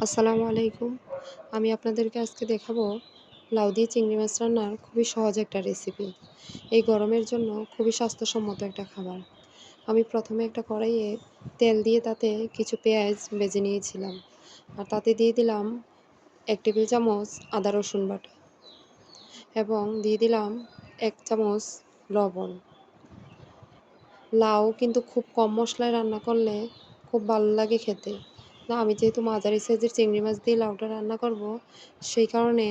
আসসালামু আলাইকুম। আমি আপনাদেরকে আজকে দেখাবো লাউ দিয়ে চিংড়ি মাছ রান্নার খুবই সহজ একটা রেসিপি। এই গরমের জন্য খুবই স্বাস্থ্যসম্মত একটা খাবার। আমি প্রথমে একটা কড়াইয়ে তেল দিয়ে তাতে কিছু পেঁয়াজ ভেজে নিয়েছিলাম। আর তাতে দিয়ে দিলাম ১ টেবিল চামচ আদা রসুন বাটা এবং দিয়ে দিলাম ১ চামচ লবণ। লাউ কিন্তু খুব কম মশলায় রান্না করলে খুব ভালো লাগে খেতে। না আমি যেহেতু মাঝারি সাইজের চিংড়ি মাছ দিয়ে লাউটা রান্না করব, সেই কারণে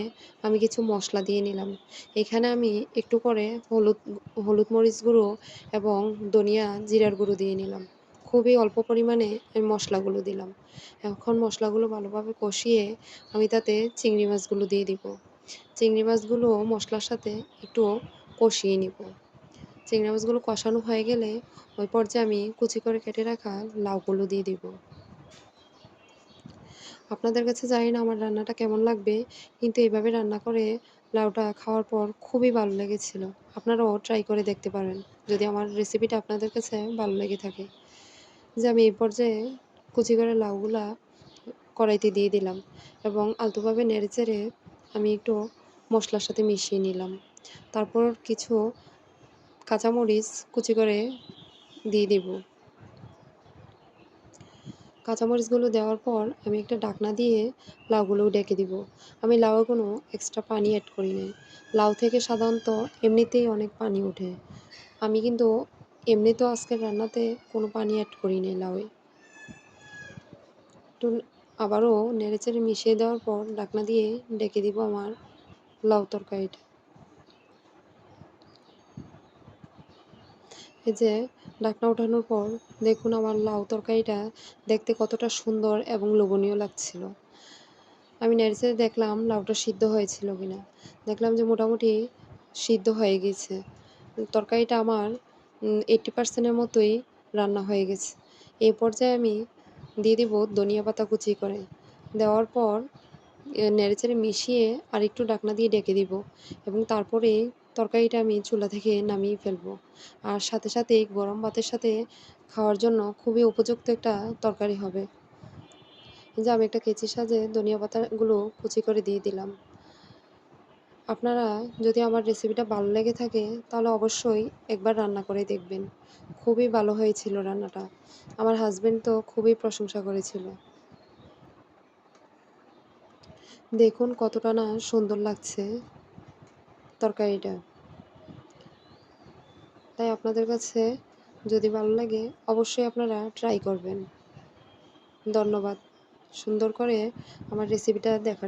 আমি কিছু মশলা দিয়ে নিলাম। এখানে আমি একটু করে হলুদ মরিচ গুঁড়ো এবং ধনিয়া জিরার গুঁড়ো দিয়ে নিলাম। খুবই অল্প পরিমাণে আমি মশলাগুলো দিলাম। এখন মশলাগুলো ভালোভাবে কষিয়ে আমি তাতে চিংড়ি মাছগুলো দিয়ে দিব। চিংড়ি মাছগুলো মশলার সাথে একটু কষিয়ে নিব। চিংড়ি মাছগুলো কষানো হয়ে গেলে ওই পর্যায়ে আমি কুচি করে কেটে রাখা লাউগুলো দিয়ে দিব। আপনাদের কাছে জানি না আমার রান্নাটা কেমন লাগবে, কিন্তু এভাবে রান্না করে লাউটা খাওয়ার পর খুবই ভালো লেগেছিল। আপনারাও ট্রাই করে দেখতে পারেন যদি আমার রেসিপিটা আপনাদের কাছে ভালো লেগে থাকে। যে আমি এই পর্যায়ে কুচি করে লাউগুলা কড়াইতে দিয়ে দিলাম এবং আলতোভাবে নেড়েচেড়ে আমি একটু মশলার সাথে মিশিয়ে নিলাম। তারপর কিছু কাঁচামরিচ কুচি করে দিয়ে দিব। কাঁচামরিচগুলো দেওয়ার পর আমি একটা ঢাকনা দিয়ে লাউগুলোও ঢেকে দিব। আমি লাউয়ে কোনো এক্সট্রা পানি অ্যাড করি নাই। লাউ থেকে সাধারণত এমনিতেই অনেক পানি ওঠে। আমি কিন্তু এমনিতেও আজকের রান্নাতে কোনো পানি অ্যাড করি নাই লাউয়ে। একটু আবারও নেড়েচেড়ে মিশিয়ে দেওয়ার পর ঢাকনা দিয়ে ঢেকে দিব আমার লাউ তরকারিটা। এই যে ঢাকনা ওঠানোর পর দেখুন আমার লাউ তরকারিটা দেখতে কতটা সুন্দর এবং লোভনীয় লাগছিল। আমি নেড়েচেড়ে দেখলাম লাউটা সিদ্ধ হয়েছিল কিনা। দেখলাম যে মোটামুটি সিদ্ধ হয়ে গেছে। তরকারিটা আমার 80% এর মতোই রান্না হয়ে গেছে। এই পর্যায়ে আমি দিয়ে দিব ধনিয়া পাতা কুচি করে। দেওয়ার পর নেড়েচেড়ে মিশিয়ে আরেকটু ঢাকনা দিয়ে ঢেকে দিব এবং তারপরে তরকারিটা আমি চুলা থেকে নামিয়ে ফেলবো। আর সাথে সাথেই গরম ভাতের সাথে খাওয়ার জন্য খুবই উপযুক্ত একটা তরকারি হবে। এই যে আমি একটা কেচির সাহায্যে ধনিয়া পাতাগুলো কুচি করে দিয়ে দিলাম। আপনারা যদি আমার রেসিপিটা ভালো লেগে থাকে তাহলে অবশ্যই একবার রান্না করে দেখবেন। খুবই ভালো হয়েছিল রান্নাটা। আমার হাসব্যান্ড তো খুবই প্রশংসা করেছিল। দেখুন কতটা না সুন্দর লাগছে তরকারিটা। তাই আপনাদের কাছে যদি ভালো লাগে অবশ্যই আপনারা ট্রাই করবেন। ধন্যবাদ সুন্দর করে আমার রেসিপিটা দেখার